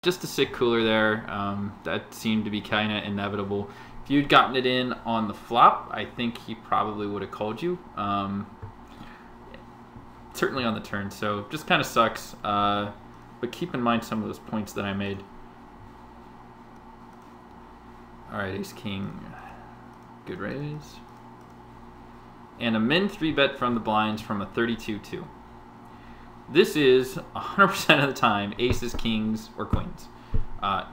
just to sit cooler there. That seemed to be kind of inevitable. If you'd gotten it in on the flop, I think he probably would have called you. Certainly on the turn, so just kind of sucks. But keep in mind some of those points that I made. All right, ace king, good raise. And a min 3-bet from the blinds from a 32-2. This is 100% of the time aces, kings, or queens.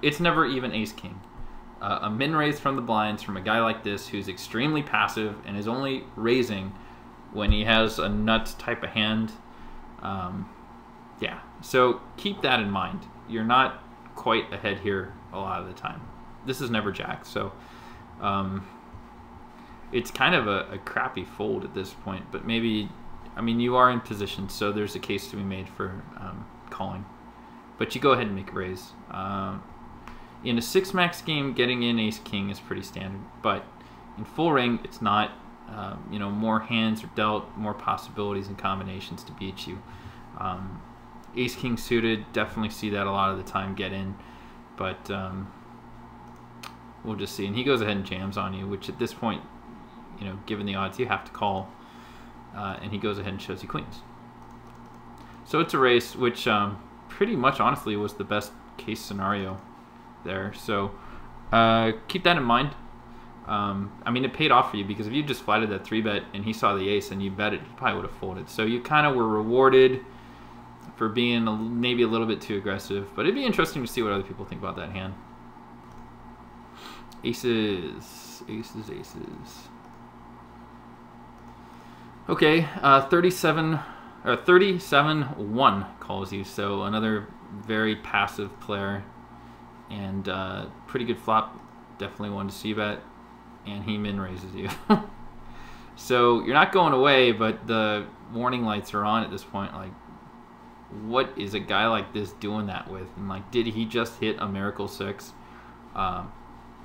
It's never even ace king. A min raise from the blinds from a guy like this who's extremely passive and is only raising when he has a nut type of hand. Yeah, so keep that in mind. You're not quite ahead here a lot of the time. This is never jack, so it's kind of a crappy fold at this point, but maybe, I mean, you are in position, so there's a case to be made for calling. But you go ahead and make a raise. In a 6-max game, getting in ace-king is pretty standard, but in full ring, it's not. You know, more hands are dealt, more possibilities and combinations to beat you. Ace-king suited, definitely see that a lot of the time get in, but we'll just see. And he goes ahead and jams on you, which at this point, you know, given the odds, you have to call. And he goes ahead and shows you queens. So it's a race, which pretty much, honestly, was the best case scenario there. So keep that in mind. I mean, it paid off for you, because if you just flatted that 3-bet and he saw the ace and you bet it, he probably would have folded. So you kind of were rewarded for being maybe a little bit too aggressive. But it'd be interesting to see what other people think about that hand. Aces, aces, aces. Okay, 37-1 calls you, so another very passive player, and pretty good flop. Definitely one to see bet, and he min raises you. So you're not going away, but the warning lights are on at this point. Like, what is a guy like this doing that with? And like, did he just hit a miracle 6?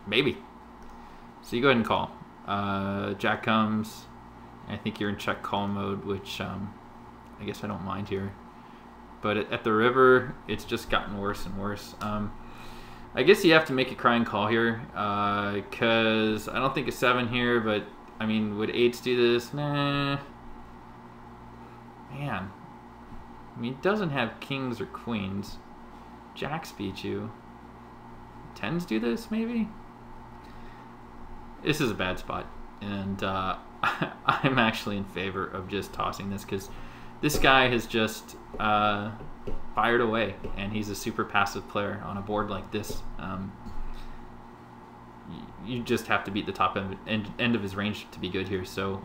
Maybe. So you go ahead and call. Jack comes. I think you're in check call mode, which I guess I don't mind here. But at the river, it's just gotten worse and worse. I guess you have to make a crying call here, because I don't think a 7 here, but I mean, would 8s do this? Nah. Man. I mean, it doesn't have kings or queens. Jacks beat you. 10s do this, maybe? This is a bad spot, and I'm actually in favor of just tossing this, because this guy has just fired away, and he's a super passive player on a board like this. You just have to beat the top end of his range to be good here. So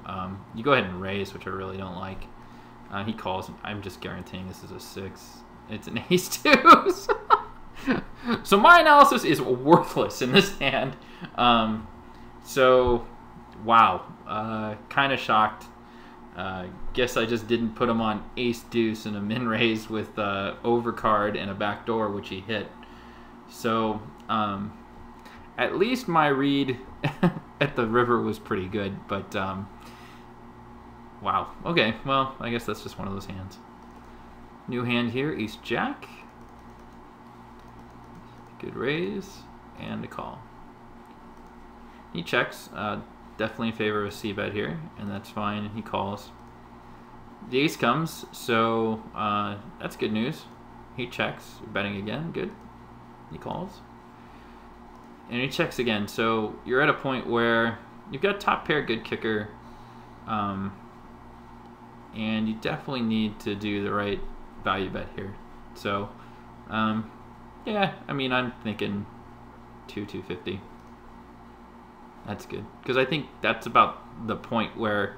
you go ahead and raise, which I really don't like. He calls. I'm just guaranteeing this is a 6. It's an ace 2. So my analysis is worthless in this hand. So wow, kind of shocked. Guess I just didn't put him on ace deuce and a min raise with overcard and a backdoor, which he hit. So at least my read at the river was pretty good, but wow. Okay, well, I guess that's just one of those hands. New hand here, ace jack. Good raise and a call. He checks. Definitely in favor of a c-bet here, and that's fine. He calls. The ace comes, so that's good news. He checks. Betting again. Good. He calls. And he checks again. So you're at a point where you've got top pair, good kicker, and you definitely need to do the right value bet here. So yeah, I mean, I'm thinking 250. That's good, because I think that's about the point where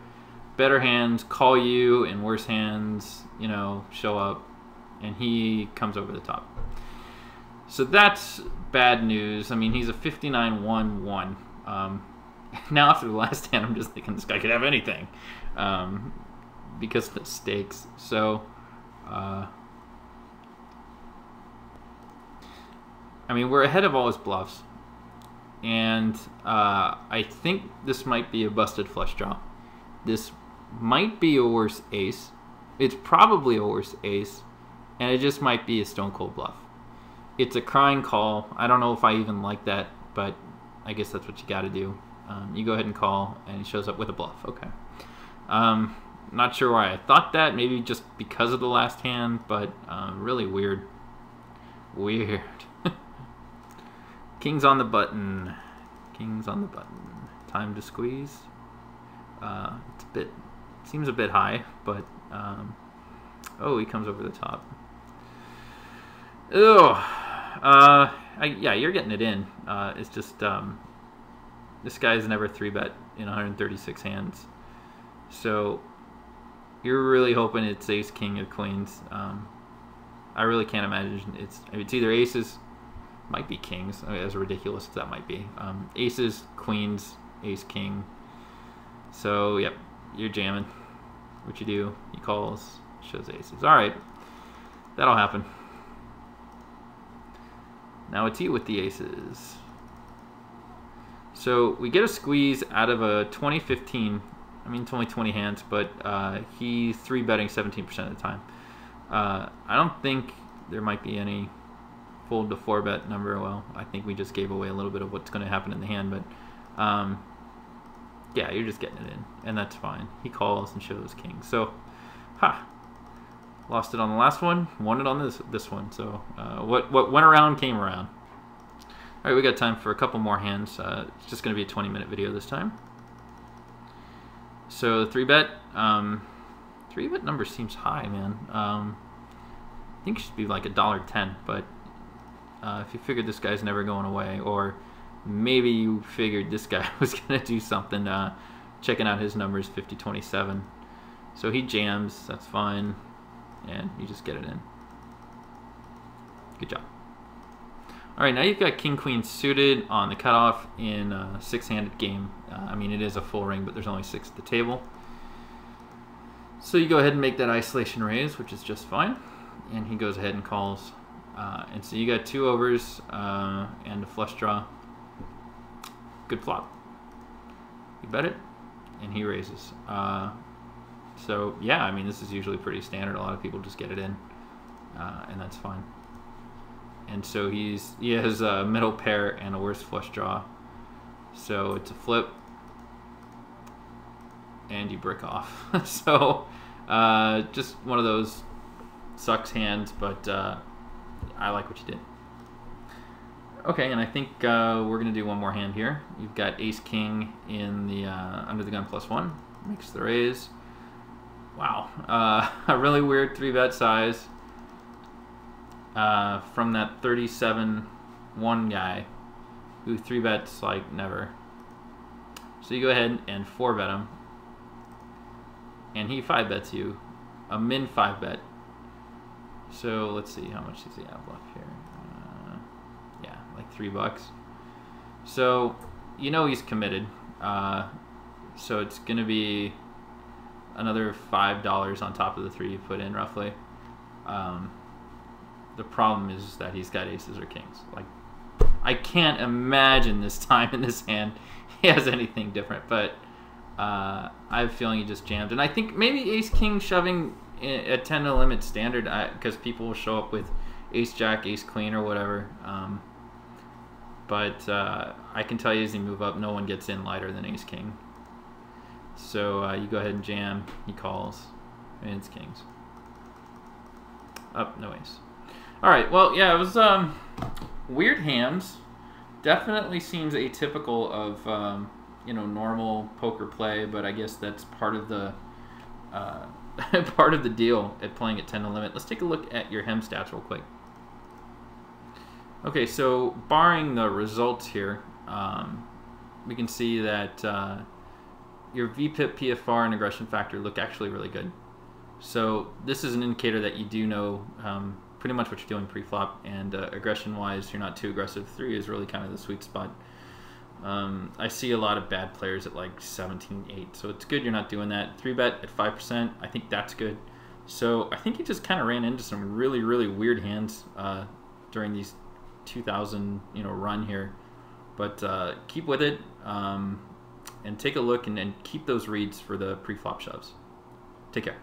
better hands call you and worse hands, you know, show up, and he comes over the top. So that's bad news. I mean, he's a 59-1-1. Now after the last hand, I'm just thinking this guy could have anything, because of the stakes. So I mean, we're ahead of all his bluffs. And I think this might be a busted flush draw. This might be a worse ace. It's probably a worse ace. And it just might be a stone cold bluff. It's a crying call. I don't know if I even like that, but I guess that's what you got to do. You go ahead and call, and he shows up with a bluff. Okay. Not sure why I thought that. Maybe just because of the last hand, but really weird. Weird. King's on the button. King's on the button. Time to squeeze. Seems a bit high, but oh, he comes over the top. Ugh. Yeah, you're getting it in. It's just this guy's never 3-bet in 136 hands, so you're really hoping it's ace, king, or queens. I really can't imagine it's either aces, might be kings. I mean, as ridiculous as that might be. Aces, queens, ace, king. So yep, you're jamming. What you do? He calls, shows aces. All right, that'll happen. Now it's you with the aces. So we get a squeeze out of a 2015. I mean, it's only 20 hands, but he's 3-betting 17% of the time. I don't think there might be any fold to 4-bet number. Well, I think we just gave away a little bit of what's going to happen in the hand, but yeah, you're just getting it in, and that's fine. He calls and shows king. So, lost it on the last one, won it on this one. So what went around came around. All right, we got time for a couple more hands. It's just going to be a 20-minute video this time. So 3-bet. 3-bet number seems high, man. I think it should be like $1.10, but if you figured this guy's never going away, or maybe you figured this guy was going to do something, checking out his numbers, 50-27. So he jams, that's fine, and you just get it in. Good job. All right, now you've got king, queen suited on the cutoff in a 6-handed game. I mean, it is a full ring, but there's only 6 at the table. So you go ahead and make that isolation raise, which is just fine. And he goes ahead and calls. And so you got 2 overs and a flush draw. Good flop. You bet it, and he raises. So yeah, I mean, this is usually pretty standard. A lot of people just get it in, and that's fine. And so he has a middle pair and a worse flush draw. So it's a flip, and you brick off. So just one of those sucks hands, but I like what you did. Okay, and I think we're gonna do one more hand here. You've got ace king in the under the gun +1, makes the raise. Wow, a really weird 3-bet size from that 37-1 guy who 3-bets like never. So you go ahead and 4-bet him, and he 5-bets you, a min 5-bet. So let's see, how much does he have left here? Yeah, like $3. So you know he's committed. So it's gonna be another $5 on top of the 3 you put in, roughly. The problem is that he's got aces or kings. Like, I can't imagine this time in this hand he has anything different, but I have a feeling he just jammed. And I think maybe ace king shoving at 10 no limit standard, because people will show up with ace jack, ace queen, or whatever. But I can tell you as you move up, no one gets in lighter than ace king. So you go ahead and jam, he calls, and it's kings. Up, no ace. All right, well, yeah, it was weird hands. Definitely seems atypical of you know, normal poker play, but I guess that's part of the part of the deal at playing at 10 no limit. Let's take a look at your hem stats real quick. Okay, so barring the results here, we can see that your VPIP, PFR, and aggression factor look actually really good. So this is an indicator that you do know pretty much what you're doing pre-flop, and aggression-wise, you're not too aggressive. 3 is really kind of the sweet spot. I see a lot of bad players at like 17-8, so it's good you're not doing that. 3-bet at 5%, I think that's good. So I think you just kind of ran into some really, really weird hands during these 2000 run here. But keep with it, and take a look and keep those reads for the pre-flop shoves. Take care.